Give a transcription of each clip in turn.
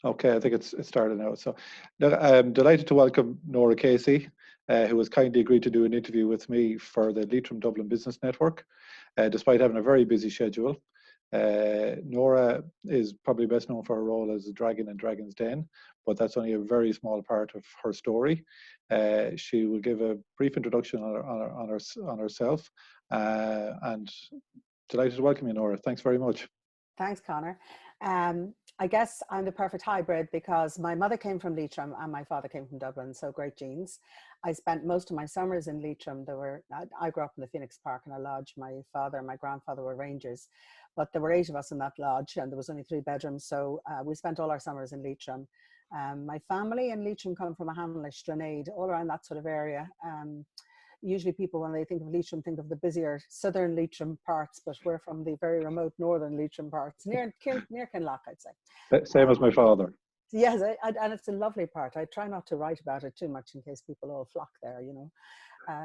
Okay, I think it's started now. So, look, I'm delighted to welcome Norah Casey, who has kindly agreed to do an interview with me for the Leitrim Dublin Business Network, despite having a very busy schedule. Norah is probably best known for her role as a dragon in Dragon's Den, but that's only a very small part of her story. She will give a brief introduction on herself, and delighted to welcome you, Norah. Thanks very much. Thanks, Connor. I guess I'm the perfect hybrid because my mother came from Leitrim and my father came from Dublin, so great genes. I spent most of my summers in Leitrim. I grew up in the Phoenix Park in a lodge. My father and my grandfather were rangers, but there were 8 of us in that lodge and there was only 3 bedrooms, so we spent all our summers in Leitrim. My family in Leitrim come from a hamlet, Stranade, all around that sort of area. Usually people, when they think of Leitrim, think of the busier southern Leitrim parts, but we're from the very remote northern Leitrim parts, near Kinloch, I'd say. Same as my father. Yes, and it's a lovely part. I try not to write about it too much in case people all flock there, you know.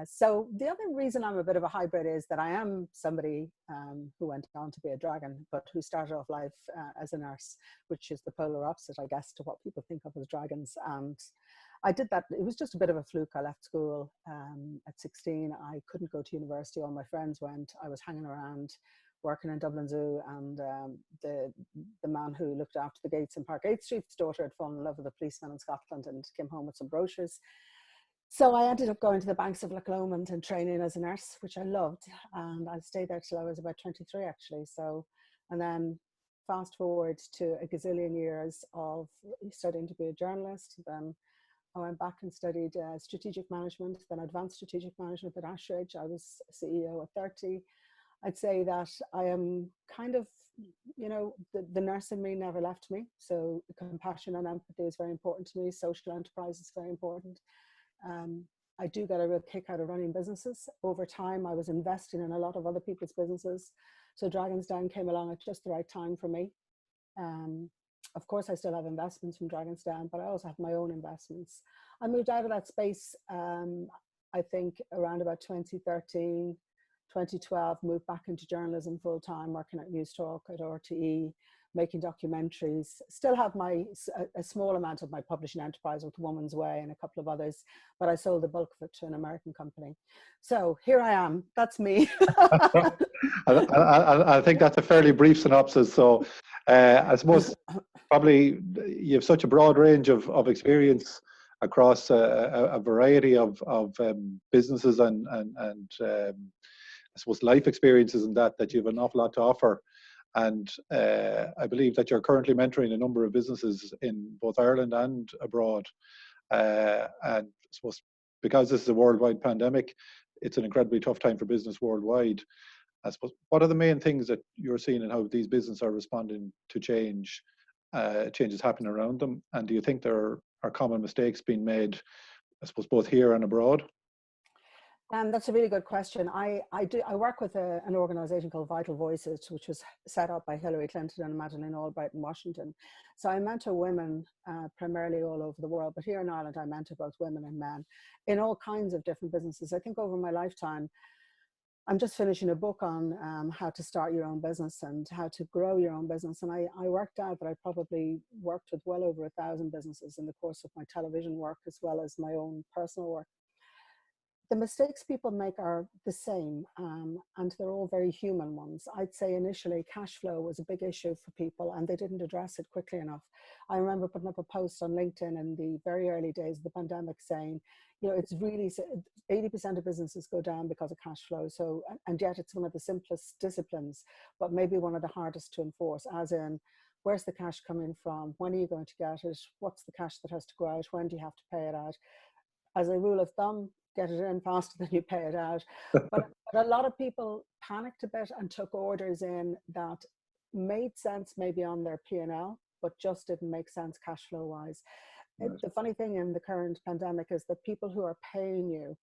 So the other reason I'm a bit of a hybrid is that I am somebody who went on to be a dragon, but who started off life as a nurse, which is the polar opposite, I guess, to what people think of as dragons. And I did that. It was just a bit of a fluke. I left school at 16. I couldn't go to university. All my friends went. I was hanging around working in Dublin Zoo, and the man who looked after the gates in Park 8th Street's daughter had fallen in love with a policeman in Scotland and came home with some brochures. So I ended up going to the banks of Loch Lomond and training as a nurse, which I loved. And I stayed there till I was about 23, actually. So, and then fast forward to a gazillion years of studying to be a journalist. Then I went back and studied strategic management, then advanced strategic management at Ashridge. I was CEO at 30. I'd say that I am kind of, you know, the nurse in me never left me. So compassion and empathy is very important to me. Social enterprise is very important. I do get a real kick out of running businesses. Over time, I was investing in a lot of other people's businesses. So Dragon's Den came along at just the right time for me. Of course, I still have investments from Dragon's Den, but I also have my own investments. I moved out of that space, I think, around about 2013, 2012, moved back into journalism full time, working at News Talk at RTE, making documentaries. Still have a small amount of my publishing enterprise with Woman's Way and a couple of others, but I sold the bulk of it to an American company. So here I am. That's me. I think that's a fairly brief synopsis. So I suppose probably you have such a broad range of experience across a variety of businesses and I suppose life experiences and that you have an awful lot to offer. And I believe that you're currently mentoring a number of businesses in both Ireland and abroad. And I suppose because this is a worldwide pandemic, it's an incredibly tough time for business worldwide. I suppose, what are the main things that you're seeing and how these businesses are responding to changes happening around them? And do you think there are common mistakes being made, I suppose, both here and abroad? That's a really good question. I work with an organization called Vital Voices, which was set up by Hillary Clinton and Madeleine Albright in Washington. So I mentor women primarily all over the world, but here in Ireland, I mentor both women and men in all kinds of different businesses. I think over my lifetime, I'm just finishing a book on how to start your own business and how to grow your own business. And I worked out that I probably worked with well over 1,000 businesses in the course of my television work, as well as my own personal work. The mistakes people make are the same, and they're all very human ones. I'd say initially cash flow was a big issue for people and they didn't address it quickly enough. I remember putting up a post on LinkedIn in the very early days of the pandemic saying, you know, it's really 80% of businesses go down because of cash flow. So, and yet it's one of the simplest disciplines, but maybe one of the hardest to enforce, as in, where's the cash coming from? When are you going to get it? What's the cash that has to go out? When do you have to pay it out? As a rule of thumb, get it in faster than you pay it out. But a lot of people panicked a bit and took orders in that made sense maybe on their P&L, but just didn't make sense cash flow wise. Right. The funny thing in the current pandemic is that people who are paying you,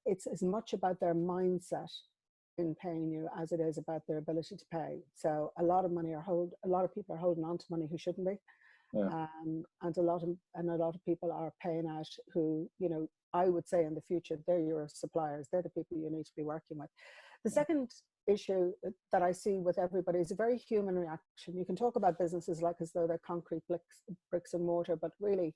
it's as much about their mindset in paying you as it is about their ability to pay. So a lot of people are holding on to money who shouldn't be. Yeah. And a lot of people are paying out who, you know, I would say in the future, they're your suppliers. They're the people you need to be working with. The second issue that I see with everybody is a very human reaction. You can talk about businesses like as though they're concrete bricks and mortar, but really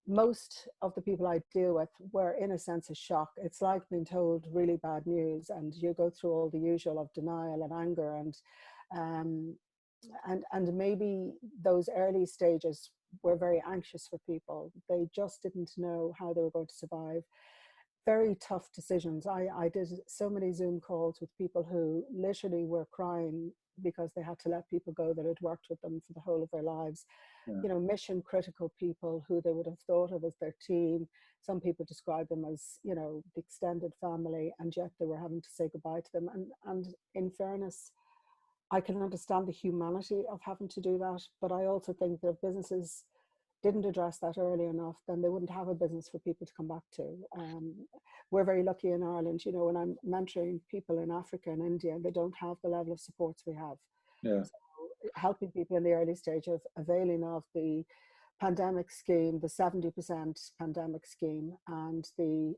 most of the people I deal with were in a sense of shock. It's like being told really bad news, and you go through all the usual of denial and anger, um, and maybe those early stages were very anxious for people. They just didn't know how they were going to survive. Very tough decisions. I did so many Zoom calls with people who literally were crying because they had to let people go that had worked with them for the whole of their lives. Yeah. You know, mission critical people who they would have thought of as their team. Some people describe them as, you know, the extended family, and yet they were having to say goodbye to them. And in fairness, I can understand the humanity of having to do that, but I also think that if businesses didn't address that early enough, then they wouldn't have a business for people to come back to. We're very lucky in Ireland, you know, when I'm mentoring people in Africa and India, they don't have the level of supports we have. Yeah. So helping people in the early stage of availing of the pandemic scheme, the 70% pandemic scheme, and the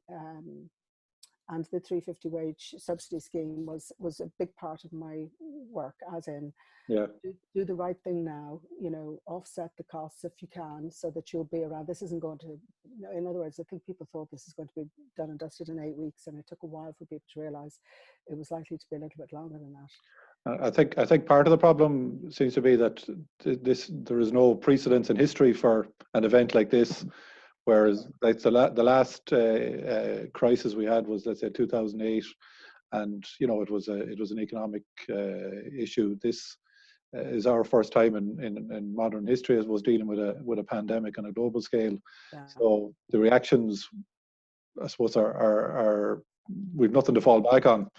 350 wage subsidy scheme was a big part of my work, as in Yeah. do the right thing now, you know, offset the costs if you can, so that you'll be around. This isn't going to, you know, in other words, I think people thought this is going to be done and dusted in 8 weeks, and it took a while for people to realize it was likely to be a little bit longer than that. I think part of the problem seems to be that there is no precedence in history for an event like this. Whereas like the last crisis we had was, let's say, 2008, and you know it was an economic issue. This is our first time in modern history, as was dealing with a pandemic on a global scale. Yeah. So the reactions, I suppose, are we've nothing to fall back on.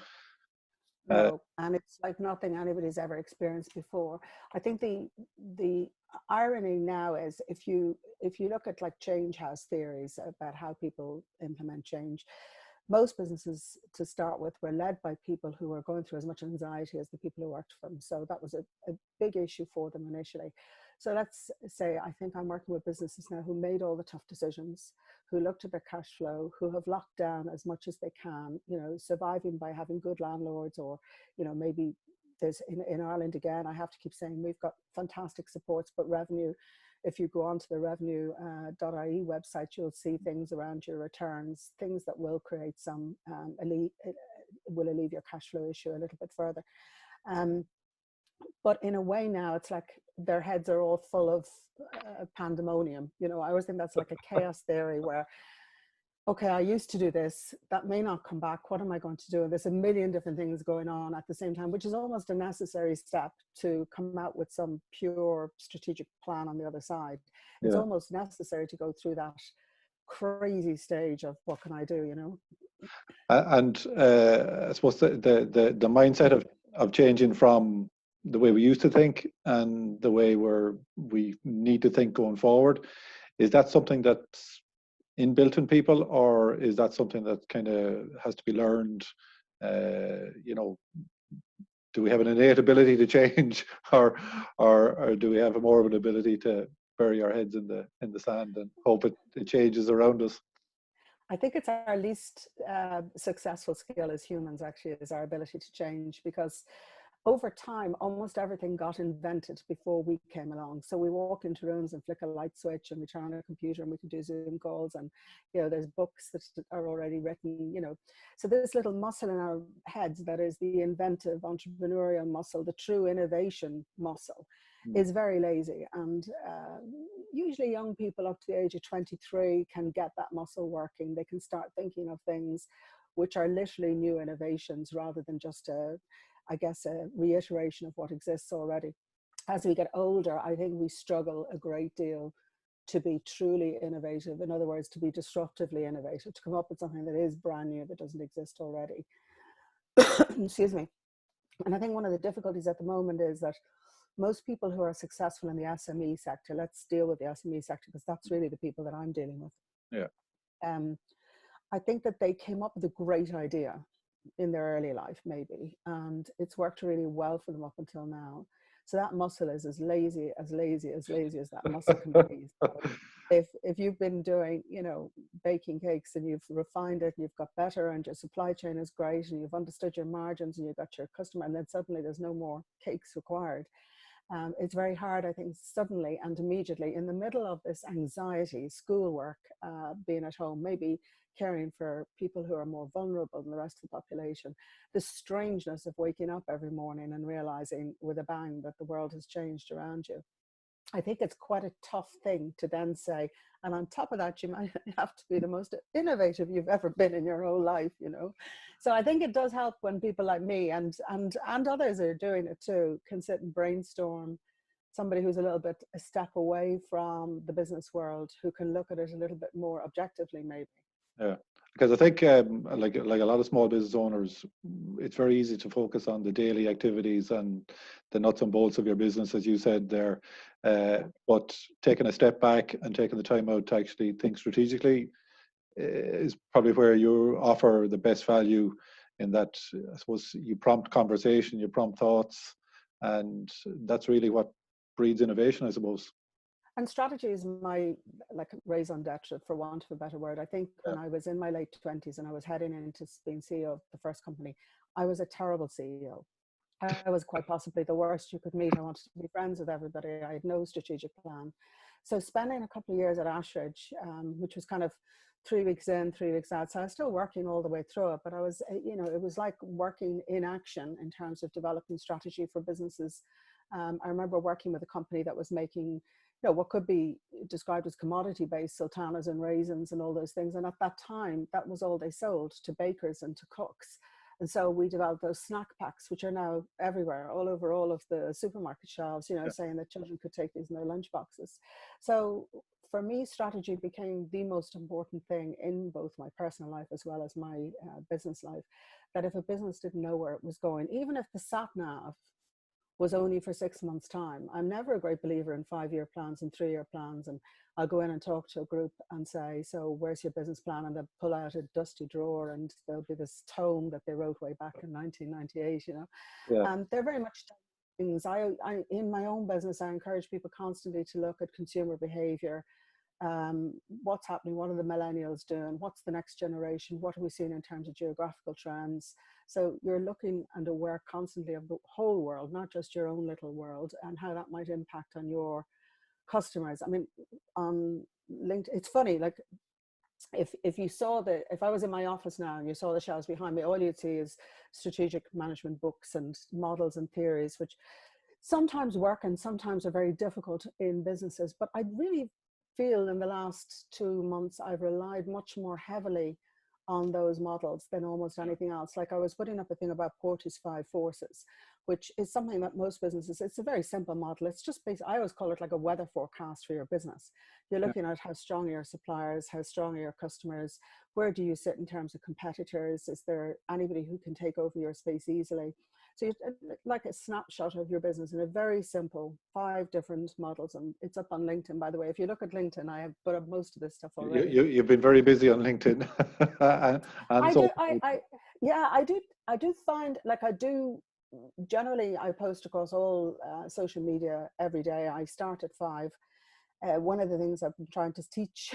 No, and it's like nothing anybody's ever experienced before. I think the irony now is if you look at like change house theories about how people implement change, most businesses to start with were led by people who were going through as much anxiety as the people who worked for them. So that was a big issue for them initially. So let's say I think I'm working with businesses now who made all the tough decisions, who looked at their cash flow, who have locked down as much as they can, you know, surviving by having good landlords, or, you know, maybe there's in Ireland, again, I have to keep saying we've got fantastic supports, but revenue, if you go onto the revenue.ie website, you'll see things around your returns, things that will create some, will alleviate your cash flow issue a little bit further. But in a way now, it's like their heads are all full of pandemonium. You know, I always think that's like a chaos theory where, okay, I used to do this, that may not come back. What am I going to do? And there's a million different things going on at the same time, which is almost a necessary step to come out with some pure strategic plan on the other side. It's almost necessary to go through that crazy stage of what can I do, you know? And I suppose the mindset of changing from the way we used to think and the way we need to think going forward, is that something that's inbuilt in people, or is that something that kind of has to be learned? You know, do we have an innate ability to change, or do we have more of an ability to bury our heads in the sand and hope it changes around us? I think it's our least successful skill as humans, actually, is our ability to change, because over time, almost everything got invented before we came along. So we walk into rooms and flick a light switch and we turn on a computer and we can do Zoom calls, and, you know, there's books that are already written, you know. So this little muscle in our heads that is the inventive entrepreneurial muscle, the true innovation muscle, is very lazy. And usually young people up to the age of 23 can get that muscle working. They can start thinking of things which are literally new innovations rather than just a reiteration of what exists already. As we get older, I think we struggle a great deal to be truly innovative. In other words, to be disruptively innovative, to come up with something that is brand new, that doesn't exist already. Excuse me. And I think one of the difficulties at the moment is that most people who are successful in the SME sector, let's deal with the SME sector because that's really the people that I'm dealing with. Yeah. I think that they came up with a great idea in their early life, maybe, and it's worked really well for them up until now. So that muscle is as lazy as that muscle can be. So if you've been doing, you know, baking cakes and you've refined it and you've got better and your supply chain is great and you've understood your margins and you've got your customer, and then suddenly there's no more cakes required. It's very hard, I think, suddenly and immediately in the middle of this anxiety, schoolwork, being at home, maybe caring for people who are more vulnerable than the rest of the population, the strangeness of waking up every morning and realizing with a bang that the world has changed around you. I think it's quite a tough thing to then say, and on top of that, you might have to be the most innovative you've ever been in your whole life, you know. So I think it does help when people like me and others are doing it too, can sit and brainstorm. Somebody who's a little bit a step away from the business world, who can look at it a little bit more objectively, maybe. Yeah, because I think like a lot of small business owners, it's very easy to focus on the daily activities and the nuts and bolts of your business, as you said there. But taking a step back and taking the time out to actually think strategically is probably where you offer the best value. In that, I suppose you prompt conversation, you prompt thoughts, and that's really what breeds innovation, I suppose. And strategy is my like raison d'etre, for want of a better word. I think Yeah, when I was in my late 20s and I was heading into being CEO of the first company, I was a terrible CEO. I was quite possibly the worst you could meet. I wanted to be friends with everybody. I had no strategic plan. So spending a couple of years at Ashridge, which was kind of 3 weeks in, 3 weeks out. So I was still working all the way through it, but I was, you know, it was like working in action in terms of developing strategy for businesses. I remember working with a company that was making, you know, what could be described as commodity-based sultanas and raisins and all those things. And at that time, that was all they sold to bakers and to cooks. And so we developed those snack packs, which are now everywhere, all over all of the supermarket shelves, you know, yeah, saying that children could take these in their lunch boxes. So for me, strategy became the most important thing in both my personal life as well as my business life. That if a business didn't know where it was going, even if the sat nav was only for 6 months' time. I'm never a great believer in 5-year plans and 3-year plans. And I'll go in and talk to a group and say, so where's your business plan? And they'll pull out a dusty drawer and there'll be this tome that they wrote way back in 1998, you know. yeah, And they're very much things. In my own business, I encourage people constantly to look at consumer behavior. What's happening, what are the millennials doing, what's the next generation, what are we seeing in terms of geographical trends. So you're looking and aware constantly of the whole world, not just your own little world, and how that might impact on your customers. I mean, on LinkedIn, it's funny, like if you saw if I was in my office now and you saw the shelves behind me, all you'd see is strategic management books and models and theories, which sometimes work and sometimes are very difficult in businesses. But I really feel in the last 2 months, I've relied much more heavily on those models than almost anything else. Like I was putting up a thing about Porter's 5 forces, which is something that most businesses, it's a very simple model. It's just based, I always call it like a weather forecast for your business. You're yeah. looking at how strong are your suppliers, how strong are your customers, where do you sit in terms of competitors? Is there anybody who can take over your space easily? So you like a snapshot of your business in a very simple 5 different models. And it's up on LinkedIn, by the way. If you look at LinkedIn, I have put up most of this stuff already. You've been very busy on LinkedIn, and I so do, yeah, I do find like I do, generally I post across all social media every day. I start at 5. One of the things I've been trying to teach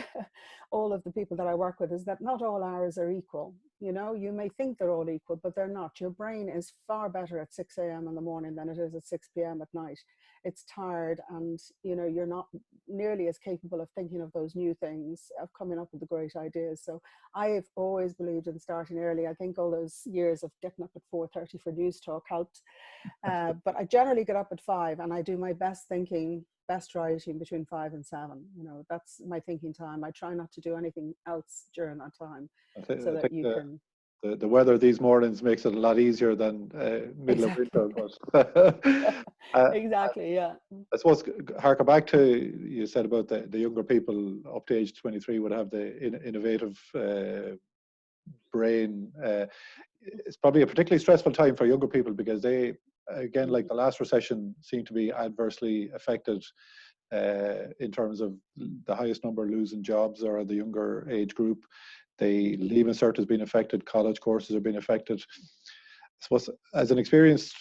all of the people that I work with is that not all hours are equal. You know, you may think they're all equal, but they're not. Your brain is far better at 6 a.m. in the morning than it is at 6 p.m. at night. It's tired and, you know, you're not nearly as capable of thinking of those new things, of coming up with the great ideas. So I've always believed in starting early. I think all those years of getting up at 4:30 for news talk helped. But I generally get up at 5 and I do my best thinking, best writing between 5 and 7. You know, that's my thinking time. I try not to do anything else during that time so I that think you can. the weather these mornings makes it a lot easier than middle of Exactly. winter. But Exactly. Yeah. I suppose harker back to you said about the younger people up to age 23 would have the innovative brain. It's probably a particularly stressful time for younger people because they, again, like Mm. the last recession, seem to be adversely affected in terms of the highest number losing jobs or the younger age group. The leaving cert has been affected, college courses are being affected. suppose as an experienced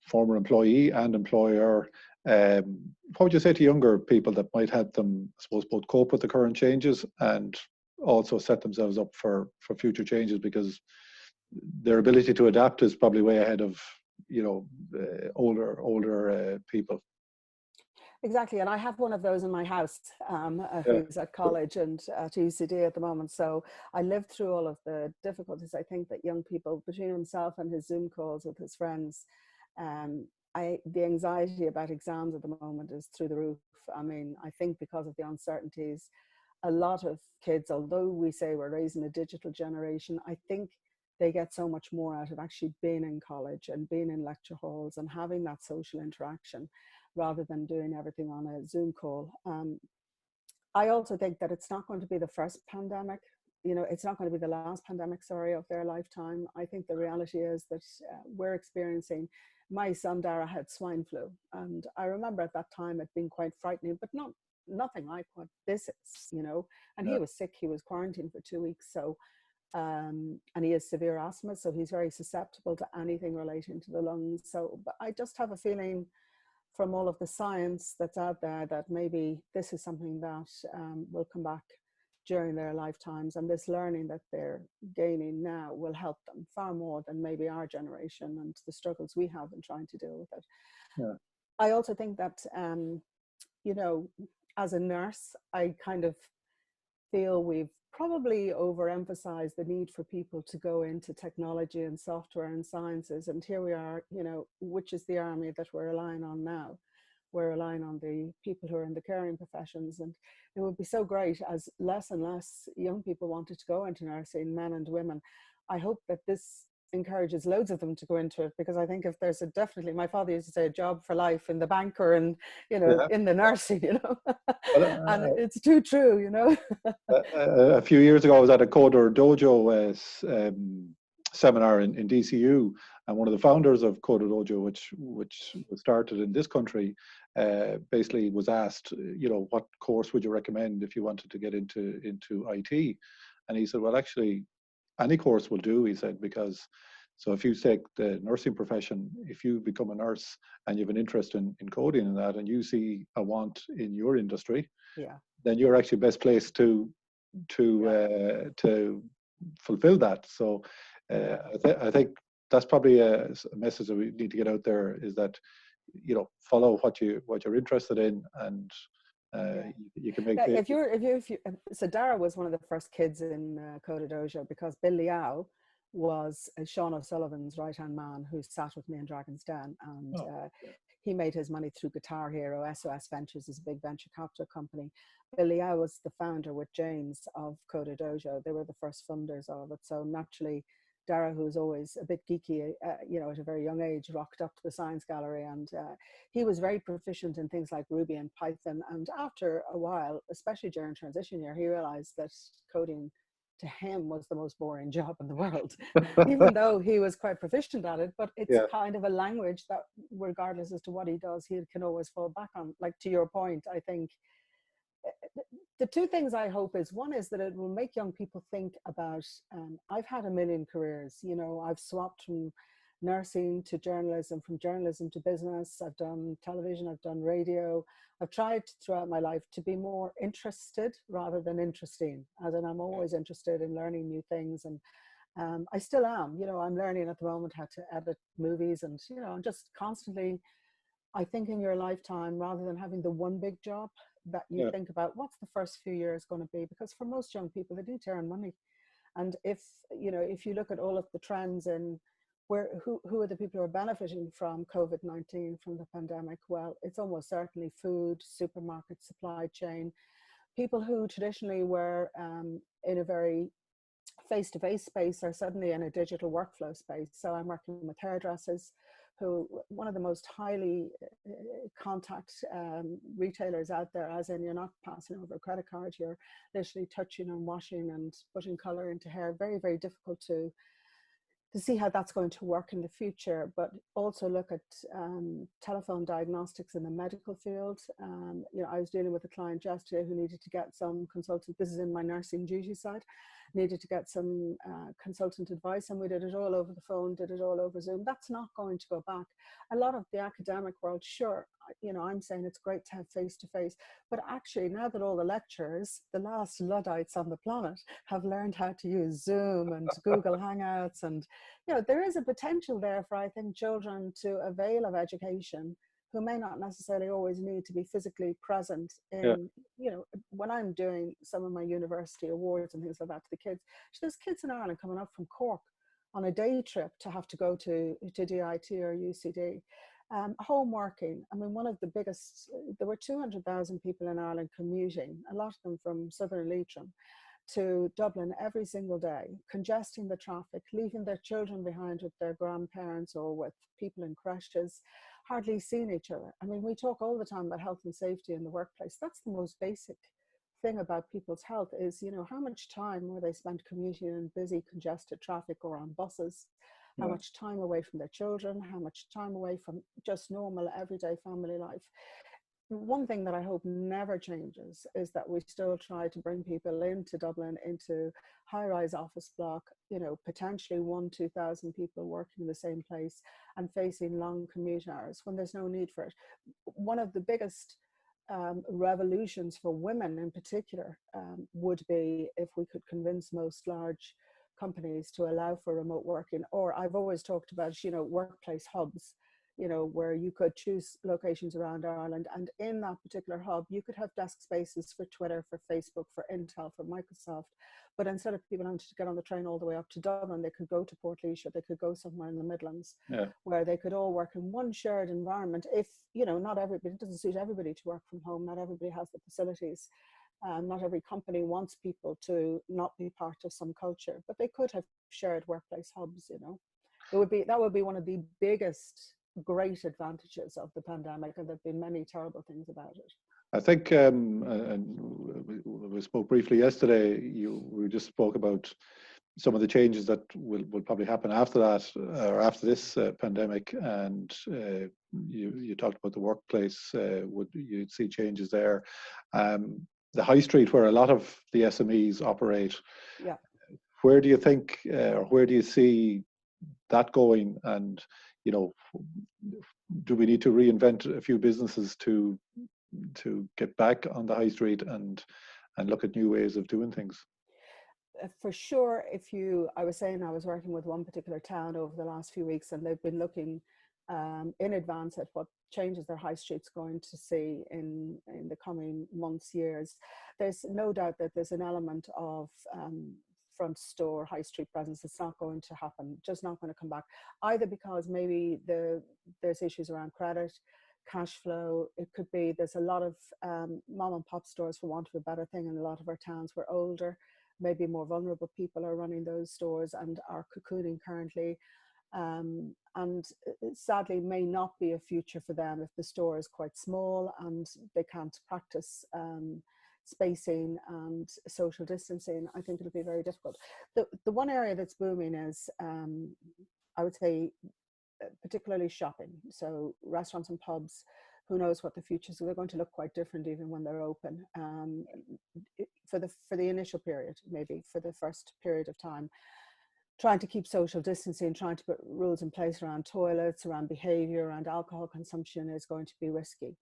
former employee and employer, what would you say to younger people that might help them, I suppose, both cope with the current changes and also set themselves up for future changes? Because their ability to adapt is probably way ahead of, older people. Exactly, and I have one of those in my house, Yeah, who's at college and at UCD at the moment. So I lived through all of the difficulties. I think that young people, between himself and his Zoom calls with his friends, um, the anxiety about exams at the moment is through the roof. I mean, I think because of the uncertainties, a lot of kids, although we say we're raising a digital generation, I think they get so much more out of actually being in college and being in lecture halls and having that social interaction rather than doing everything on a Zoom call. I also think that it's not going to be the first pandemic. You know, it's not going to be the last pandemic, sorry, of their lifetime. I think the reality is that we're experiencing, my son Dara had swine flu. And I remember at that time it being quite frightening, but nothing like what this is, you know. And yeah, he was sick, he was quarantined for 2 weeks. So, and he has severe asthma, so he's very susceptible to anything relating to the lungs. So, but I just have a feeling from all of the science that's out there that maybe this is something that will come back during their lifetimes, and this learning that they're gaining now will help them far more than maybe our generation and the struggles we have in trying to deal with it. yeah, I also think that, you know, as a nurse, I kind of feel we've probably overemphasized the need for people to go into technology and software and sciences. And here we are, you know, which is the army that we're relying on now. We're relying on the people who are in the caring professions. And it would be so great as less and less young people wanted to go into nursing, men and women. I hope that this encourages loads of them to go into it, because I think if there's a definitely, my father used to say, a job for life in the bank or in, you know, yeah. in the nursing, you know, Well, and it's too true, you know. a few years ago, I was at a Coder Dojo seminar in DCU, and one of the founders of Coder Dojo, which was started in this country, basically was asked, what course would you recommend if you wanted to get into IT? And he said, well, actually, any course will do. He said, because so if you take the nursing profession, if you become a nurse and you have an interest in coding and that, and you see a want in your industry, Yeah. then you're actually best placed to fulfill that. So I think that's probably a message that we need to get out there, is that follow what you're interested in, and Yeah. you can make Yeah, the if you so Dara was one of the first kids in Coda Dojo, because Bill Liao was Sean O'Sullivan's right hand man who sat with me in Dragon's Den, and oh, he made his money through Guitar Hero. SOS Ventures is a big venture capital company. Bill Liao was the founder with James of Coda Dojo. They were the first funders of it. So naturally, Dara, who's always a bit geeky, at a very young age, rocked up to the science gallery, and he was very proficient in things like Ruby and Python. And after a while, especially during transition year, he realized that coding to him was the most boring job in the world, even though he was quite proficient at it. But it's yeah, kind of a language that, regardless as to what he does, he can always fall back on. Like, to your point, I think the two things I hope is, one is that it will make young people think about, I've had a million careers, I've swapped from nursing to journalism, from journalism to business. I've done television, I've done radio. I've tried throughout my life to be more interested rather than interesting, as in I'm always interested in learning new things. And I still am, I'm learning at the moment how to edit movies, and, I'm just constantly, I think in your lifetime, rather than having the one big job, that you yeah, think about what's the first few years going to be, because for most young people, they need to earn money. And if you look at all of the trends in who are the people who are benefiting from COVID-19, from the pandemic, well, it's almost certainly food, supermarket, supply chain, people who traditionally were in a very face-to-face space are suddenly in a digital workflow space. So I'm working with hairdressers, who, one of the most highly contact retailers out there, as in you're not passing over a credit card, you're literally touching and washing and putting color into hair. Very, very difficult to to see how that's going to work in the future, but also look at telephone diagnostics in the medical field. You know, I was dealing with a client yesterday who needed to get some consultant, this is in my nursing duty side, needed to get some consultant advice, and we did it all over the phone, did it all over Zoom. That's not going to go back. A lot of the academic world, sure, you know, I'm saying it's great to have face-to-face, but actually now that all the lecturers, the last Luddites on the planet, have learned how to use Zoom and Google Hangouts, and you know, there is a potential there for, I think, children to avail of education who may not necessarily always need to be physically present Yeah. in, you know, when I'm doing some of my university awards and things like that to the kids. So there's kids in Ireland coming up from Cork on a day trip to have to go to DIT or UCD. Home working, I mean, one of the biggest, there were 200,000 people in Ireland commuting, a lot of them from Southern Leitrim, to Dublin every single day, congesting the traffic, leaving their children behind with their grandparents or with people in creches, hardly seeing each other. I mean, we talk all the time about health and safety in the workplace. That's the most basic thing about people's health is, you know, how much time were they spent commuting in busy, congested traffic or on buses, how much time away from their children, how much time away from just normal everyday family life. One thing that I hope never changes is that we still try to bring people into Dublin, into high-rise office block, you know, potentially 1,000-2,000 people working in the same place and facing long commute hours when there's no need for it. One of the biggest revolutions for women in particular would be if we could convince most large companies to allow for remote working, or I've always talked about, you know, workplace hubs, you know, where you could choose locations around Ireland, and in that particular hub you could have desk spaces for Twitter, for Facebook, for Intel, for Microsoft, but instead of people having to get on the train all the way up to Dublin, they could go to Portlaoise, they could go somewhere in the Midlands, where they could all work in one shared environment. If, you know, not everybody, it doesn't suit everybody to work from home, not everybody has the facilities, not every company wants people to not be part of some culture, but they could have shared workplace hubs, you know. That would be one of the biggest great advantages of the pandemic, and there have been many terrible things about it. I think, and we spoke briefly yesterday, we just spoke about some of the changes that will probably happen after that, or after this pandemic, and you talked about the workplace, you'd see changes there. The high street, where a lot of the SMEs operate, where do you think, or where do you see that going? And, you know, do we need to reinvent a few businesses to get back on the high street and look at new ways of doing things? For sure. I was saying I was working with one particular town over the last few weeks, and they've been looking in advance at what changes their high street's going to see in the coming months, years. There's no doubt that there's an element of front store high street presence. It's not going to happen, just not going to come back, either because maybe there's issues around credit, cash flow. It could be there's a lot of mom and pop stores, for want of a better thing, in a lot of our towns. We're older, maybe more vulnerable people are running those stores and are cocooning currently, and sadly may not be a future for them if the store is quite small and they can't practice spacing and social distancing. I think it'll be very difficult. The one area that's booming is, I would say, particularly shopping. So restaurants and pubs, who knows what the future is. So they're going to look quite different even when they're open, for the initial period, maybe for the first period of time. Trying to keep social distancing, trying to put rules in place around toilets, around behavior, around alcohol consumption is going to be risky.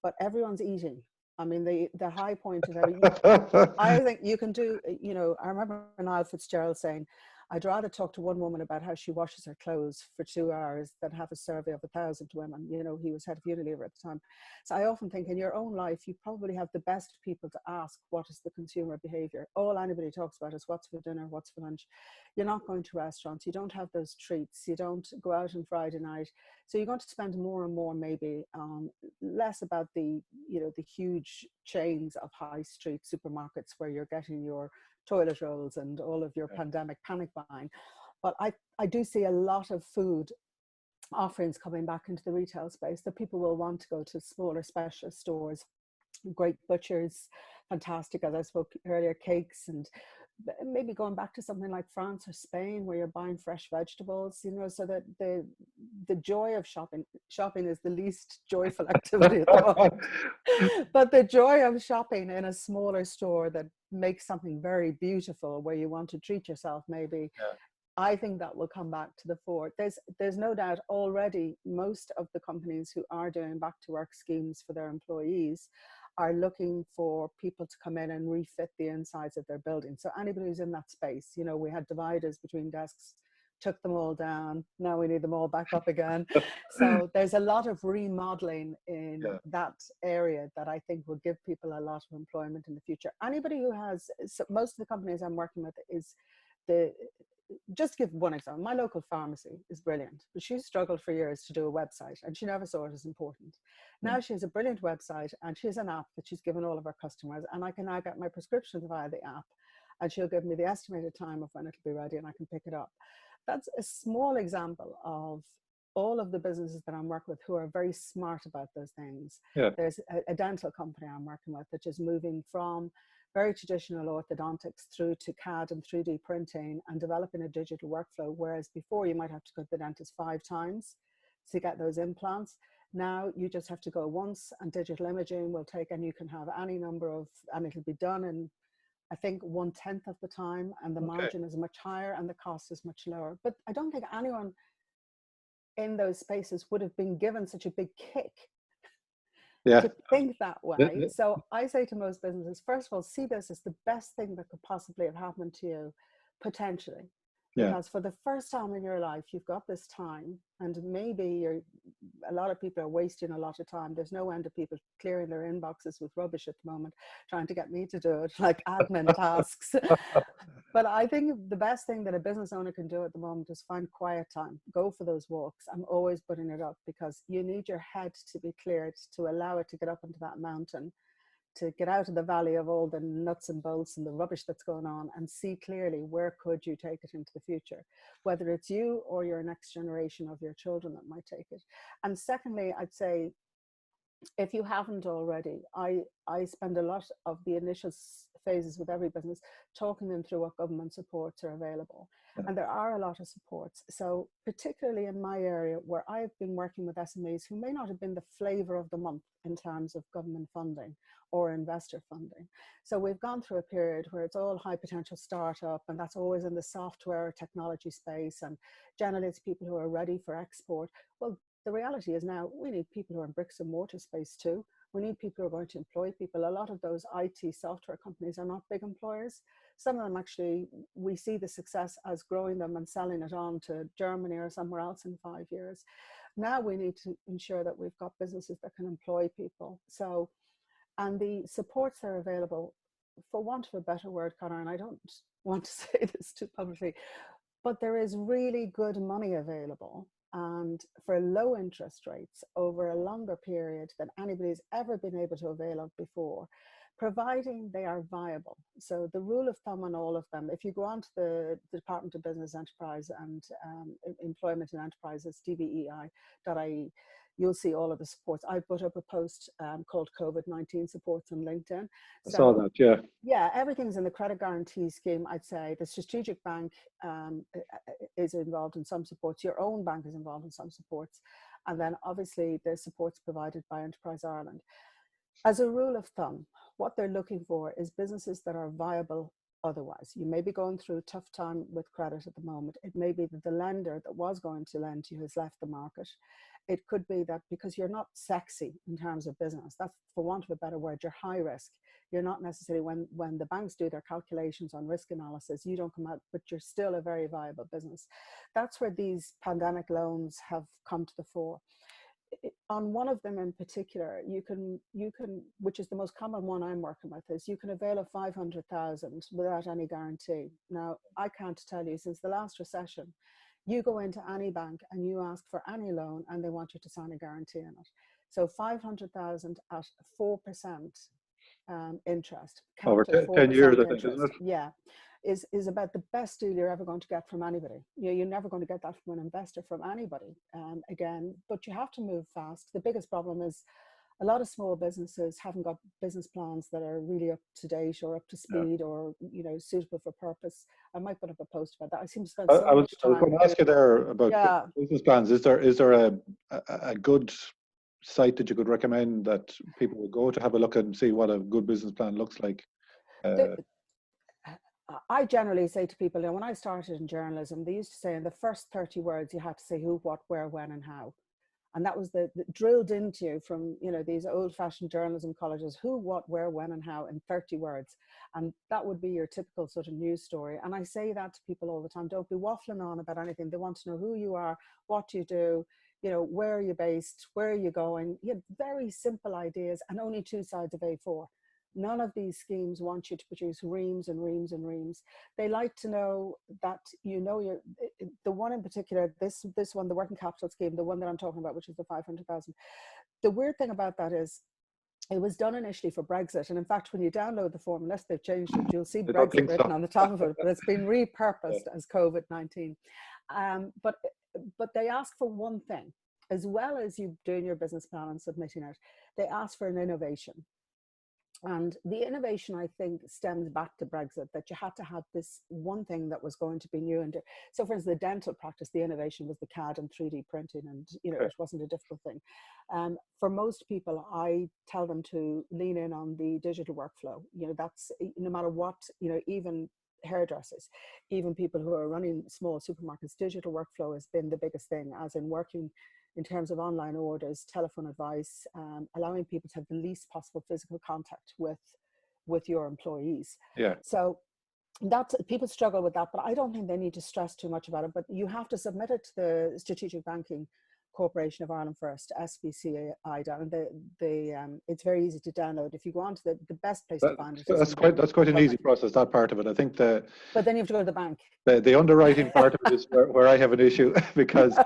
But everyone's eating. I mean, the high point of everything, I think you can do, you know, I remember Niall Fitzgerald saying, I'd rather talk to one woman about how she washes her clothes for 2 hours than have a survey of 1,000 women. You know, he was head of Unilever at the time. So I often think in your own life, you probably have the best people to ask, what is the consumer behavior? All anybody talks about is what's for dinner, what's for lunch. You're not going to restaurants. You don't have those treats. You don't go out on Friday night. So you're going to spend more and more maybe on less about the, you know, the huge chains of high street supermarkets where you're getting your toilet rolls and all of your pandemic panic buying. But I do see a lot of food offerings coming back into the retail space, that people will want to go to smaller specialist stores, great butchers, fantastic, as I spoke earlier, cakes and maybe going back to something like France or Spain, where you're buying fresh vegetables, you know, so that the joy of shopping is the least joyful activity at the moment. But the joy of shopping in a smaller store that makes something very beautiful, where you want to treat yourself, maybe, Yeah. I think that will come back to the fore. There's no doubt already most of the companies who are doing back to work schemes for their employees are looking for people to come in and refit the insides of their building. So anybody who's in that space, you know, we had dividers between desks, took them all down. Now we need them all back up again. So there's a lot of remodeling in Yeah. that area that I think will give people a lot of employment in the future. Anybody who has, so most of the companies I'm working with is just give one example. My local pharmacy is brilliant, but she struggled for years to do a website and she never saw it as important. Now she has a brilliant website and she has an app that she's given all of her customers, and I can now get my prescriptions via the app, and she'll give me the estimated time of when it'll be ready and I can pick it up. That's a small example of all of the businesses that I'm working with who are very smart about those things. Yeah. There's a dental company I'm working with that is moving from very traditional orthodontics through to CAD and 3D printing and developing a digital workflow, whereas before you might have to go to the dentist 5 times to get those implants. Now you just have to go once, and digital imaging will take, and you can have any number of, and it'll be done in, I think, 1/10 of the time, and the margin is much higher and the cost is much lower. But I don't think anyone in those spaces would have been given such a big kick to think that way. So I say to most businesses, first of all, see this as the best thing that could possibly have happened to you, potentially. Because for the first time in your life, you've got this time, and maybe a lot of people are wasting a lot of time. There's no end of people clearing their inboxes with rubbish at the moment, trying to get me to do it, like admin tasks. But I think the best thing that a business owner can do at the moment is find quiet time. Go for those walks. I'm always putting it up, because you need your head to be cleared to allow it to get up into that mountain, to get out of the valley of all the nuts and bolts and the rubbish that's going on, and see clearly where could you take it into the future, whether it's you or your next generation of your children that might take it. And secondly, I'd say, if you haven't already, I spend a lot of the initial phases with every business talking them through what government supports are available. And there are a lot of supports. So particularly in my area, where I've been working with SMEs who may not have been the flavor of the month in terms of government funding or investor funding. So we've gone through a period where it's all high potential startup, and that's always in the software technology space, and generally it's people who are ready for export. Well, the reality is now we need people who are in bricks and mortar space too. We need people who are going to employ people. A lot of those IT software companies are not big employers. Some of them actually, we see the success as growing them and selling it on to Germany or somewhere else in 5 years. Now we need to ensure that we've got businesses that can employ people. So, and the supports are available, for want of a better word, Conor, and I don't want to say this too publicly, but there is really good money available, and for low interest rates over a longer period than anybody's ever been able to avail of before, providing they are viable. So the rule of thumb on all of them, if you go on to the Department of Business Enterprise and Employment and Enterprises, dbei.ie, you'll see all of the supports. I put up a post called COVID-19 supports on LinkedIn. I saw that, yeah. Yeah, everything's in the credit guarantee scheme, I'd say. The strategic bank is involved in some supports. Your own bank is involved in some supports. And then obviously the supports provided by Enterprise Ireland. As a rule of thumb, what they're looking for is businesses that are viable otherwise. You may be going through a tough time with credit at the moment. It may be that the lender that was going to lend to you has left the market. It could be that because you're not sexy in terms of business, that's, for want of a better word, you're high risk. You're not necessarily, when the banks do their calculations on risk analysis, you don't come out, but you're still a very viable business. That's where these pandemic loans have come to the fore. On one of them in particular, you can, which is the most common one I'm working with, is you can avail of 500,000 without any guarantee. Now, I can't tell you, since the last recession, you go into any bank and you ask for any loan and they want you to sign a guarantee on it. So 500,000 at 4% interest, Over capped at 10 years, I think, interest. isn't it? Yeah, is about the best deal you're ever going to get from anybody. You're never going to get that from an investor, from anybody again, but you have to move fast. The biggest problem is a lot of small businesses haven't got business plans that are really up to date or up to Yeah. speed or, you know, suitable for purpose. I might put up a post about that. I seem to spend I, so I was much I was time going to ask you there about yeah. business plans. Is there a good site that you could recommend that people would go to have a look and see what a good business plan looks like? The, I generally say to people, you know, when I started in journalism, they used to say in the first 30 words, you had to say who, what, where, when, and how. And that was the drilled into you from, you know, these old fashioned journalism colleges, who, what, where, when, and how in 30 words. And that would be your typical sort of news story. And I say that to people all the time, don't be waffling on about anything. They want to know who you are, what you do, you know, where are you based, where are you going. You have very simple ideas and only 2 sides of A4. None of these schemes want you to produce reams and reams and reams. They like to know that, you know, you're, the one in particular, this one, the working capital scheme, the one that I'm talking about, which is the 500,000. The weird thing about that is it was done initially for Brexit. And in fact, when you download the form, unless they've changed it, you'll see I don't Brexit think written so. on the top of it, but it's been Yeah. repurposed as COVID-19. But they ask for one thing, as well as you doing your business plan and submitting it, they ask for an innovation. And the innovation, I think, stems back to Brexit, that you had to have this one thing that was going to be new. And so, for instance, the dental practice, the innovation was the CAD and 3D printing, and, you know, Okay. it wasn't a difficult thing. For most people, I tell them to lean in on the digital workflow. You know, that's no matter what, you know, even hairdressers, even people who are running small supermarkets, digital workflow has been the biggest thing, as in working in terms of online orders, telephone advice, allowing people to have the least possible physical contact with your employees. Yeah. So that's, people struggle with that, but I don't think they need to stress too much about it. But you have to submit it to the Strategic Banking Corporation of Ireland first, SBCI, and it's very easy to download. If you go on to the best place to find it is on the That's quite an easy government. process, that part of it. I think But then you have to go to the bank. the underwriting part of it is where I have an issue because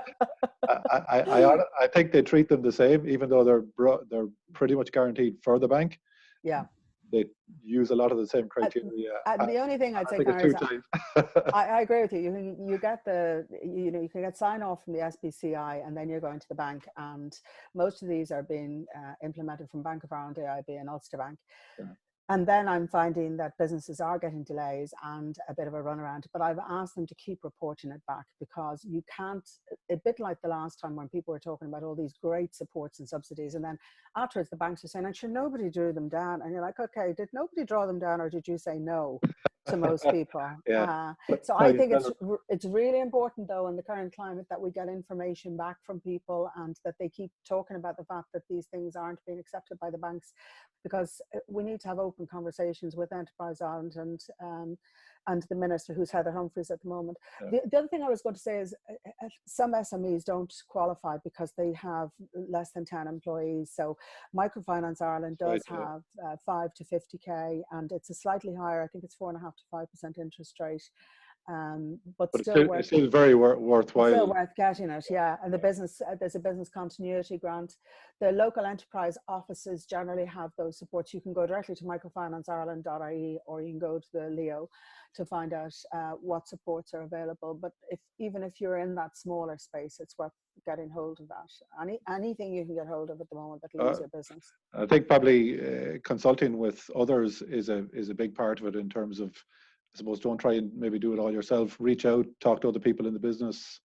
I think they treat them the same, even though they're pretty much guaranteed for the bank. Yeah. They use a lot of the same criteria. And the only thing I'd I say, think it's Connor, is too tight. I agree with you. You get the, you know, you can get sign off from the SBCI, and then you're going to the bank. And most of these are being implemented from Bank of Ireland, AIB, and Ulster Bank. Yeah. And then I'm finding that businesses are getting delays and a bit of a runaround, but I've asked them to keep reporting it back, because you can't, a bit like the last time when people were talking about all these great supports and subsidies, and then afterwards the banks are saying, and sure, nobody drew them down. And you're like, okay, did nobody draw them down, or did you say no to most people? Yeah. So I think it's really important, though, in the current climate, that we get information back from people, and that they keep talking about the fact that these things aren't being accepted by the banks, because we need to have open conversations with Enterprise Ireland and the minister, who's Heather Humphreys at the moment. Yeah. The other thing I was going to say is some SMEs don't qualify because they have less than 10 employees. So Microfinance Ireland does have 5 to 50k, and it's a slightly higher, I think it's 4.5 to 5% interest rate. But still it's still very worthwhile. Still worth getting it, yeah. And the business, there's a business continuity grant. The local enterprise offices generally have those supports. You can go directly to microfinanceIreland.ie, or you can go to the Leo to find out what supports are available. But even if you're in that smaller space, it's worth getting hold of that. Anything you can get hold of at the moment that'll ease your business. I think probably consulting with others is a big part of it, in terms of, I suppose, don't try and maybe do it all yourself. Reach out, talk to other people in the business,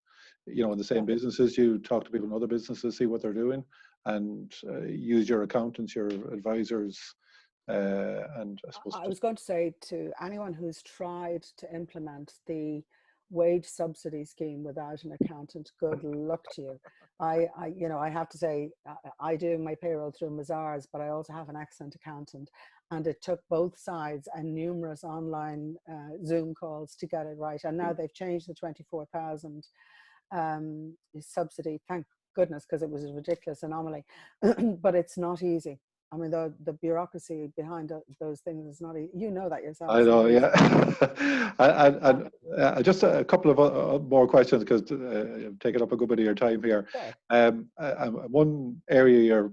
you know, in the same business as you, talk to people in other businesses, see what they're doing, and use your accountants, your advisors. And I suppose I was going to say to anyone who's tried to implement the wage subsidy scheme without an accountant, good luck to you. I have to say, I do my payroll through Mazars, but I also have an excellent accountant, and it took both sides and numerous online Zoom calls to get it right. And now they've changed the 24,000 subsidy, thank goodness, because it was a ridiculous anomaly. But it's not easy. I mean, the bureaucracy behind those things is not easy. You know that yourself. I know, yeah. and just a couple of more questions, because I've taken up a good bit of your time here. Sure. One area you're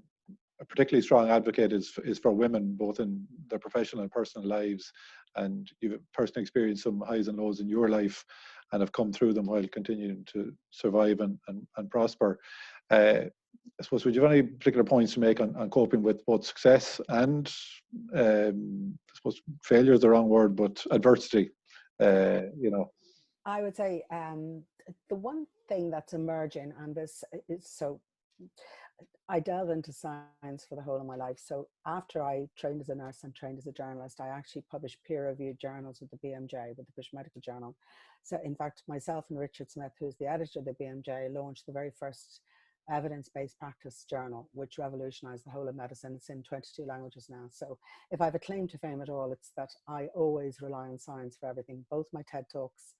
a particularly strong advocate is for women, both in their professional and personal lives, and you've personally experienced some highs and lows in your life, and have come through them while continuing to survive and prosper. I suppose, would you have any particular points to make on coping with both success and, I suppose, failure is the wrong word, but adversity? You know. I would say the one thing that's emerging, and this is so, I delve into science for the whole of my life. So after I trained as a nurse and trained as a journalist, I actually published peer-reviewed journals with the BMJ, with the British Medical Journal. So in fact, myself and Richard Smith, who's the editor of the BMJ, launched the very first evidence-based practice journal, which revolutionized the whole of medicine. It's in 22 languages now. So if I have a claim to fame at all, it's that I always rely on science for everything. Both my TED Talks,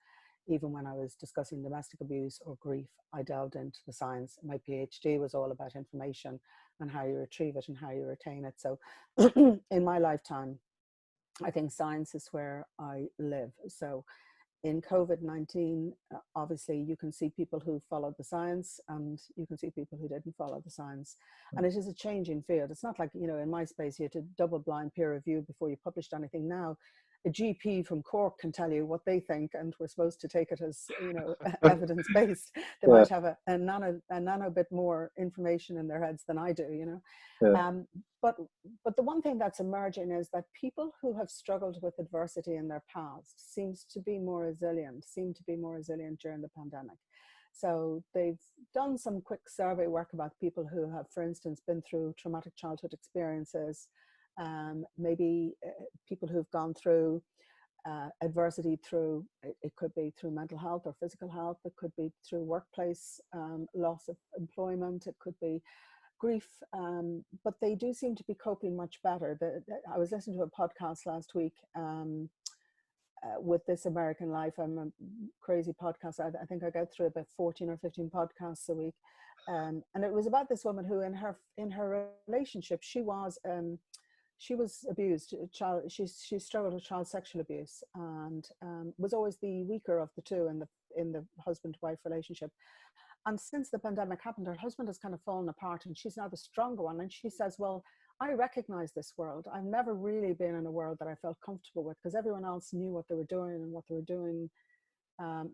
even when I was discussing domestic abuse or grief, I delved into the science. My PhD was all about information and how you retrieve it and how you retain it. So in my lifetime, I think science is where I live. So in COVID-19, obviously you can see people who followed the science and you can see people who didn't follow the science. And it is a changing field. It's not like, you know, in my space, you had to double blind peer review before you published anything. Now, a GP from Cork can tell you what they think, and we're supposed to take it as, you know, evidence-based. They Yeah. might have a nano bit more information in their heads than I do, you know. Yeah. But the one thing that's emerging is that people who have struggled with adversity in their past seem to be more resilient during the pandemic. So they've done some quick survey work about people who have, for instance, been through traumatic childhood experiences, maybe people who've gone through adversity through, it could be through mental health or physical health, it could be through workplace loss of employment, it could be grief, but they do seem to be coping much better. I was listening to a podcast last week with This American Life. I'm a crazy podcast. I think I get through about 14 or 15 podcasts a week. And it was about this woman who in her relationship, she was abused. She struggled with child sexual abuse and was always the weaker of the two in the husband-wife relationship. And since the pandemic happened, her husband has kind of fallen apart and she's now the stronger one. And she says, well, I recognize this world. I've never really been in a world that I felt comfortable with because everyone else knew what they were doing and what they were doing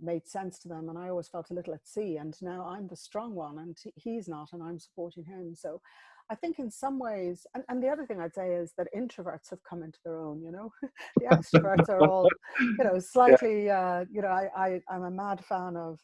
made sense to them. And I always felt a little at sea. And now I'm the strong one and he's not, and I'm supporting him. So I think in some ways, and the other thing I'd say is that introverts have come into their own, you know. The extroverts are all, you know, slightly, you know, I'm a mad fan of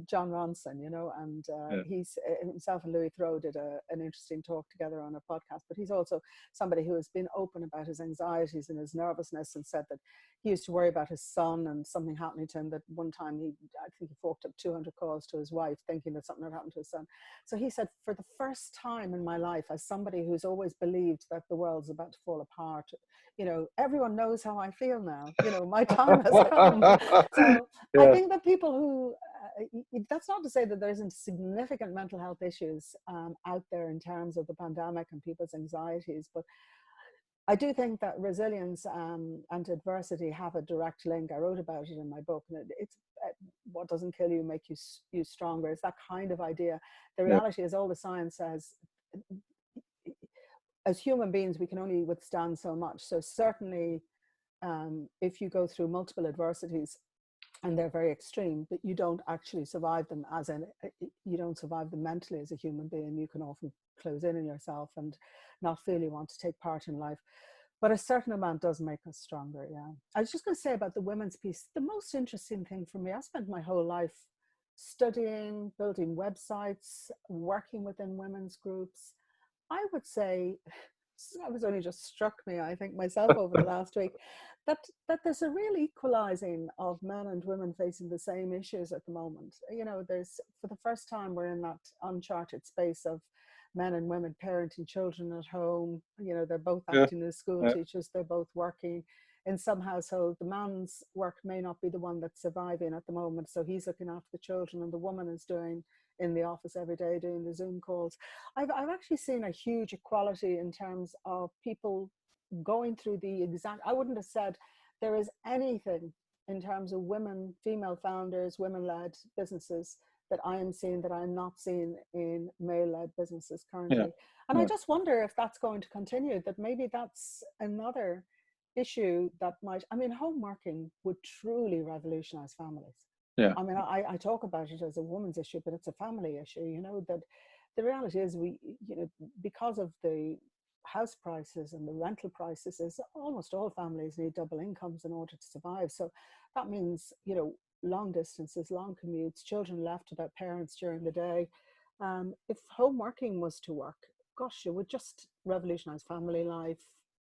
John Ronson, you know, and he's himself and Louis Theroux did an interesting talk together on a podcast, but he's also somebody who has been open about his anxieties and his nervousness and said that he used to worry about his son and something happening to him, that one time I think he forked up 200 calls to his wife thinking that something had happened to his son. So he said, for the first time in my life, as somebody who's always believed that the world's about to fall apart, you know, everyone knows how I feel now, you know, my time has come. So I think that people who, that's not to say that there isn't significant mental health issues out there in terms of the pandemic and people's anxieties, but I do think that resilience and adversity have a direct link. I wrote about it in my book, and it's what doesn't kill you make you stronger. It's that kind of idea. The reality is, all the science says, as human beings, we can only withstand so much. So certainly, if you go through multiple adversities, and they're very extreme, but you don't actually survive them you don't survive them mentally as a human being. You can often close in on yourself and not feel you want to take part in life. But a certain amount does make us stronger, yeah. I was just going to say about the women's piece, the most interesting thing for me, I spent my whole life studying, building websites, working within women's groups. I would say, it was only just struck me, I think, myself over the last week, that there's a real equalizing of men and women facing the same issues at the moment. You know, there's, for the first time, we're in that uncharted space of men and women parenting children at home. You know, they're both acting as school teachers, they're both working. In some households, the man's work may not be the one that's surviving at the moment, so he's looking after the children, and the woman is doing in the office every day, doing the Zoom calls. I've actually seen a huge equality in terms of people going through the exact, I wouldn't have said there is anything in terms of women, female founders, women-led businesses that I am seeing that I'm not seeing in male-led businesses currently. And I just wonder if that's going to continue, that maybe that's another issue that might, I mean, home working would truly revolutionize families. I mean, I talk about it as a woman's issue, but it's a family issue, you know, that the reality is because of the house prices and the rental prices, is almost all families need double incomes in order to survive. So that means, long distances, long commutes, children left to their parents during the day. If home working was to work, gosh, it would just revolutionize family life,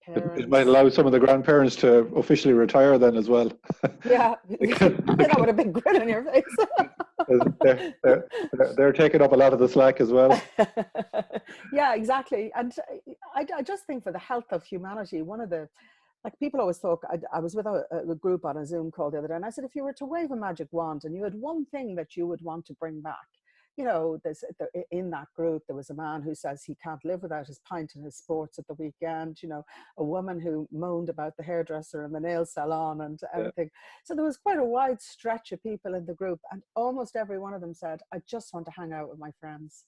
It might parents. allow some of the grandparents to officially retire then as well. Yeah, not with a big grin on your face. They're taking up a lot of the slack as well. Yeah, exactly. And I just think for the health of humanity, one of the, like, people always talk, I was with a group on a Zoom call the other day, and I said, if you were to wave a magic wand and you had one thing that you would want to bring back, in that group, there was a man who says he can't live without his pint and his sports at the weekend, a woman who moaned about the hairdresser and the nail salon and everything. So there was quite a wide stretch of people in the group, and almost every one of them said, I just want to hang out with my friends.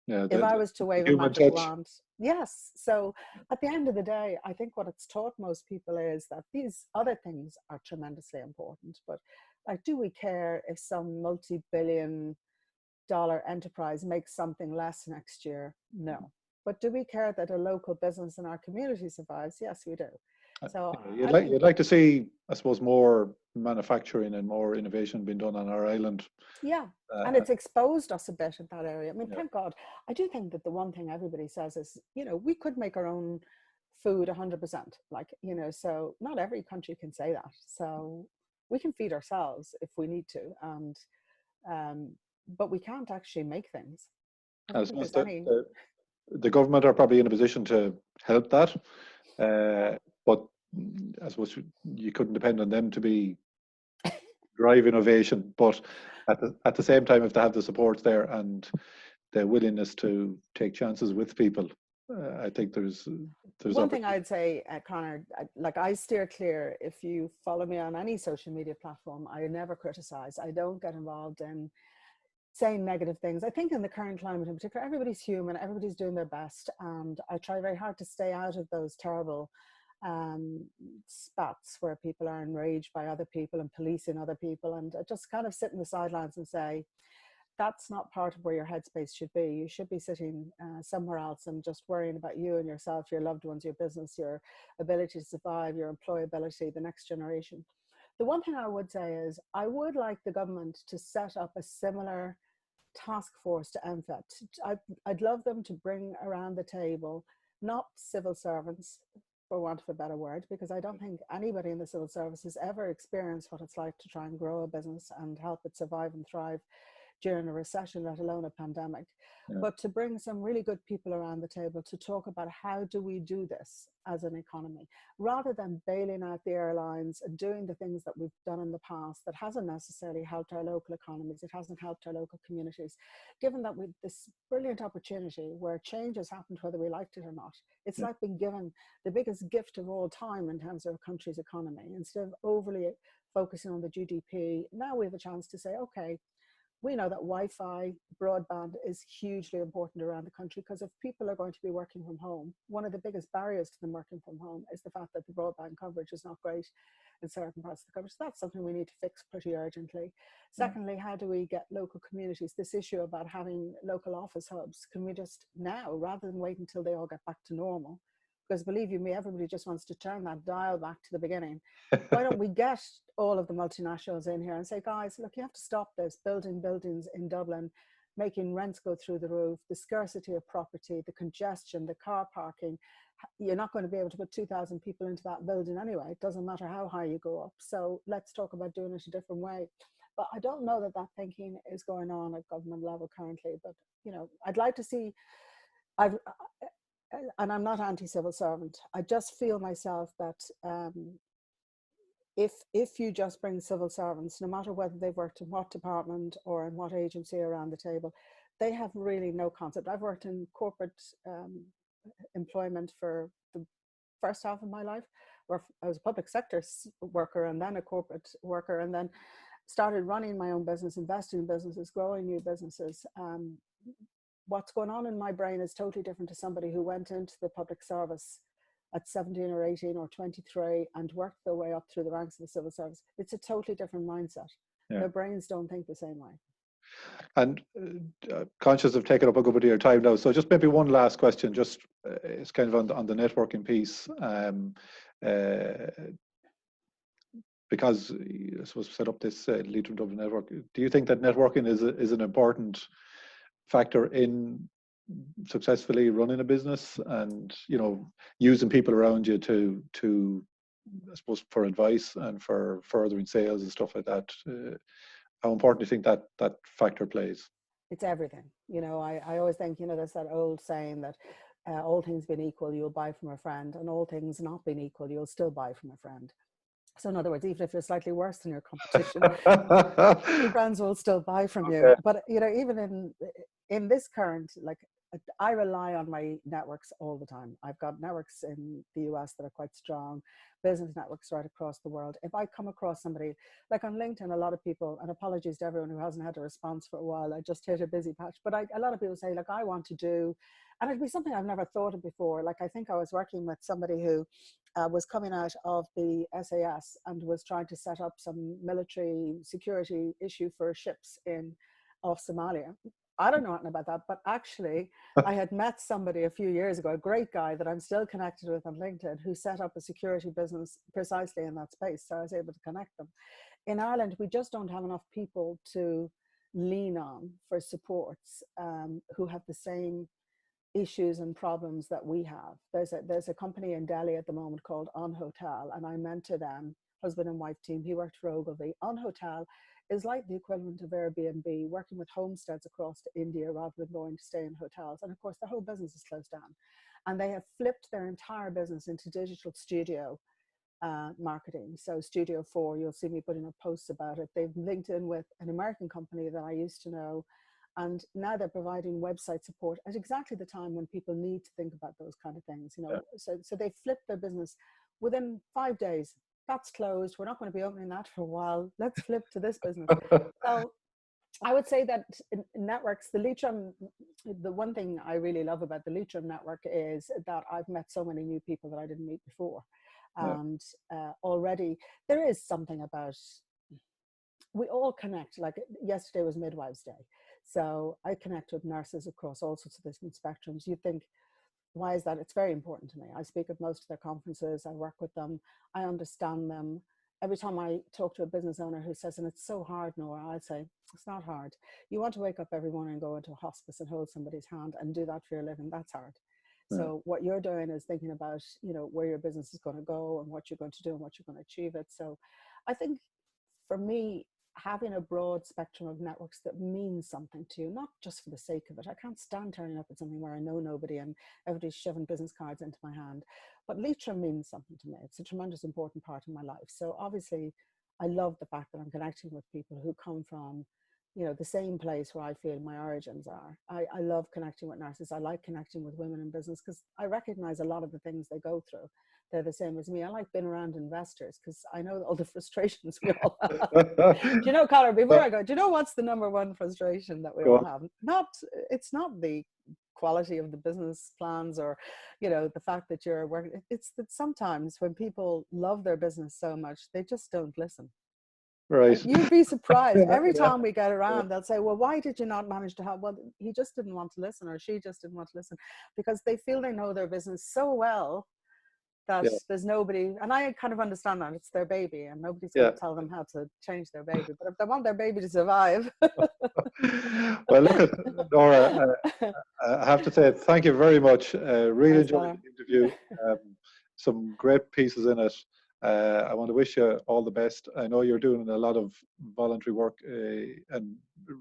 Yeah, If I was to wave a human magic touch. wand. Yes. So at the end of the day, I think what it's taught most people is that these other things are tremendously important. But, like, do we care if some multi-billion-dollar enterprise makes something less next year? No. But do we care that a local business in our community survives? Yes, we do. So You'd I think, like to see, I suppose, more manufacturing and more innovation being done on our island. yeah. And Uh, it's exposed us a bit in that area. I mean, yeah, thank God. I do think that the one thing everybody says is, we could make our own food 100%. Like, so not every country can say that. So we can feed ourselves if we need to. And, but we can't actually make things. I I don't think suppose there's any. the government are probably in a position to help that, but I suppose you couldn't depend on them to be drive innovation. But at the same time, if they have the support there and the willingness to take chances with people, I think there's One thing opportunity. I'd say, Connor, like, I steer clear. If you follow me on any social media platform, I never criticize. I don't get involved in saying negative things. I think in the current climate in particular, everybody's human, everybody's doing their best. And I try very hard to stay out of those terrible spats where people are enraged by other people and policing other people, and just kind of sit in the sidelines and say, that's not part of where your headspace should be. You should be sitting somewhere else and just worrying about you and yourself, your loved ones, your business, your ability to survive, your employability, the next generation. The one thing I would say is I would like the government to set up a similar task force to MFET. I'd love them to bring around the table, not civil servants, for want of a better word, because I don't think anybody in the civil service has ever experienced what it's like to try and grow a business and help it survive and thrive during a recession, let alone a pandemic. Yeah. But to bring some really good people around the table to talk about how do we do this as an economy, rather than bailing out the airlines and doing the things that we've done in the past that hasn't necessarily helped our local economies, it hasn't helped our local communities. Given that we've this brilliant opportunity where change has happened whether we liked it or not, it's Yeah. like being given the biggest gift of all time in terms of a country's economy. Instead of overly focusing on the GDP, now we have a chance to say, okay, we know that Wi-Fi, broadband is hugely important around the country, because if people are going to be working from home, one of the biggest barriers to them working from home is the fact that the broadband coverage is not great in certain parts of the country. So that's something we need to fix pretty urgently. Yeah. Secondly, how do we get local communities, this issue about having local office hubs, can we just now, rather than wait until they all get back to normal, because believe you me, everybody just wants to turn that dial back to the beginning. Why don't we get all of the multinationals in here and say, guys, look, you have to stop this building buildings in Dublin, making rents go through the roof, the scarcity of property, the congestion, the car parking. You're not going to be able to put 2,000 people into that building anyway. It doesn't matter how high you go up. So let's talk about doing it a different way. But I don't know that that thinking is going on at government level currently. But, I'd like to see, I've, and I'm not anti-civil servant. I just feel myself that if you just bring civil servants, no matter whether they've worked in what department or in what agency around the table, they have really no concept. I've worked in corporate employment for the first half of my life, where I was a public sector worker and then a corporate worker, and then started running my own business, investing in businesses, growing new businesses. What's going on in my brain is totally different to somebody who went into the public service at 17 or 18 or 23 and worked their way up through the ranks of the civil service. It's a totally different mindset. Yeah. Their brains don't think the same way. And conscious of taking up a good bit of your time now, so just maybe one last question, just it's kind of on the networking piece. Because I suppose we set up this Leitrim Dublin network. Do you think that networking is an important factor in successfully running a business, and using people around you to I suppose for advice and for furthering sales and stuff like that? How important do you think that factor plays? It's everything. I always think, there's that old saying that all things being equal, you'll buy from a friend, and all things not being equal, you'll still buy from a friend. So in other words, even if you're slightly worse than your competition, friends will still buy from you. Okay. But even in this current, like, I rely on my networks all the time. I've got networks in the US that are quite strong, business networks right across the world. If I come across somebody, like on LinkedIn, a lot of people, and apologies to everyone who hasn't had a response for a while, I just hit a busy patch, but a lot of people say, like, I want to do, and it'd be something I've never thought of before. Like, I think I was working with somebody who was coming out of the SAS and was trying to set up some military security issue for ships off Somalia. I don't know anything about that, but actually I had met somebody a few years ago, a great guy that I'm still connected with on LinkedIn, who set up a security business precisely in that space. So I was able to connect them. In Ireland, we just don't have enough people to lean on for supports who have the same issues and problems that we have. There's a company in Delhi at the moment called On Hotel, and I mentor them, husband and wife team. He worked for Ogilvy. On Hotel is like the equivalent of Airbnb, working with homesteads across to India rather than going to stay in hotels. And of course, their whole business is closed down. And they have flipped their entire business into digital studio marketing. So Studio 4, you'll see me putting up posts about it. They've linked in with an American company that I used to know. And now they're providing website support at exactly the time when people need to think about those kind of things. Yeah. So they flipped their business within 5 days. That's closed. We're not going to be opening that for a while. Let's flip to this business. So I would say that networks, the Leitrim, the one thing I really love about the Leitrim network is that I've met so many new people that I didn't meet before. And already there is something about, we all connect. Like yesterday was Midwives Day. So I connect with nurses across all sorts of different spectrums. You think, why is that? It's very important to me. I speak at most of their conferences. I work with them. I understand them. Every time I talk to a business owner who says, and it's so hard, Norah, I'd say, it's not hard. You want to wake up every morning and go into a hospice and hold somebody's hand and do that for your living. That's hard. Yeah. So what you're doing is thinking about, where your business is going to go and what you're going to do and what you're going to achieve it. So I think for me, having a broad spectrum of networks that means something to you, not just for the sake of it. I can't stand turning up at something where I know nobody and everybody's shoving business cards into my hand. But Leitrim means something to me. It's a tremendous important part of my life. So obviously, I love the fact that I'm connecting with people who come from, the same place where I feel my origins are. I love connecting with nurses. I like connecting with women in business because I recognize a lot of the things they go through. They're the same as me. I like being around investors because I know all the frustrations we all have. Do you know, Conor, before I go, do you know what's the number one frustration that we all have? It's not the quality of the business plans or, the fact that you're working. It's that sometimes when people love their business so much, they just don't listen. Right. You'd be surprised. Every time we get around, they'll say, well, why did you not manage to help? Well, he just didn't want to listen, or she just didn't want to listen, because they feel they know their business so well that there's nobody, and I kind of understand that it's their baby and nobody's going to tell them how to change their baby, but if they want their baby to survive. Well, look at Norah, I have to say thank you very much. Really enjoyed the interview. Some great pieces in it. I want to wish you all the best. I know you're doing a lot of voluntary work and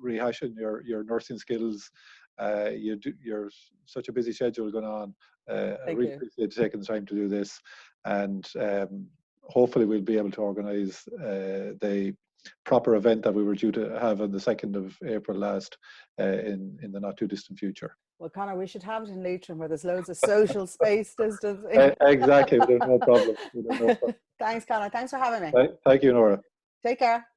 rehashing your nursing skills. You're such a busy schedule going on. I really appreciate taking the time to do this, and hopefully we'll be able to organise the proper event that we were due to have on the 2nd of April last in the not too distant future. Well, Conor, we should have it in Leitrim where there's loads of social space distance. Exactly, there's no problem. Thanks, Conor. Thanks for having me. Thank you, Norah. Take care.